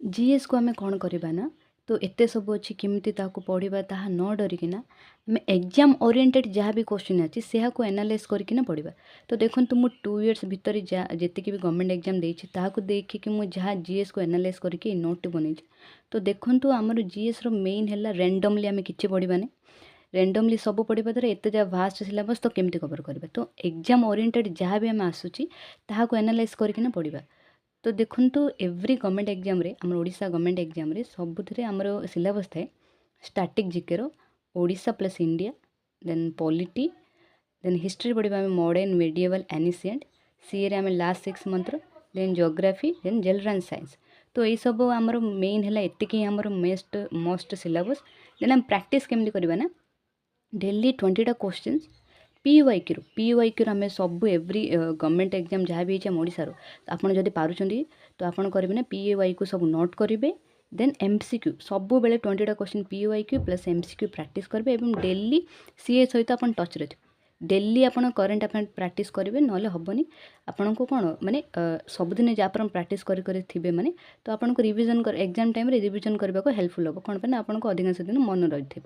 GS को आम कौन करवा ना तो एत सब अच्छी केमी पढ़ा ताहा न डरिकिना आम एग्जाम ओरिएंटेड जहाँ भी क्वेश्चन अच्छी से एनालाइज करकिना पढ़ा। तो देखो मु 2 इयर्स भितर जीत भी गवर्नमेंट एग्जाम देखिए मुझे जहाँ जीएस को एनालाइज करके नोट बन। तो देखो आमर जीएस रो मेन है रैंडमली आम कि पढ़ाने रैंडमली सब पढ़ा द्वारा एत जा भास्ट सिलेबस तो केमती कवर करवा। तो एग्जाम ओरिएंटेड जहाँ भी आम आसूँ एनालाइज करकिना पढ़ा। तो देखो एव्री गवर्नमेंट एग्जाम रे आम ओडिशा गवर्नमेंट एग्जाम रे सबुथिरे आमर सिलेबस थाए स्टैटिक जीके रो Odisha plus India then polity then history पढ़ा आम मॉडर्न मेडिएवल एनिशिएंट सीए रे आम last 6 month then geography then general and science. तो यही सब आमर मेन है एतिकी आमर मोस्ट सिलेबस। देन आम प्रैक्टिस केमती करवा ना डेली 20टा क्वेश्चंस पीवाईक्यू आम सब एव्री गवर्नमेंट एग्जाम जहाँ भी आम ओडिशार आपड़ जदि पारुचंदी तो आपड़ करेंगे ना पीवाईक्यू सब नोट करेंगे। देन एमसीक्यू सब बेले 20टा question PYQ plus MCQ practice करेंगे और डेली सीए सहित आप टच रे डेली आप करेन्ट अफेयर प्रैक्टिस करेंगे ना हेनी आपन को कौन माने सबुदिन जहाँ प्रैक्टिस थे माने तो आपन को रिविजन कर एग्जाम टाइम रे रिविजन करने को हेल्पफुल हम कौन पे आपन को अधिकांश दिन मन रही।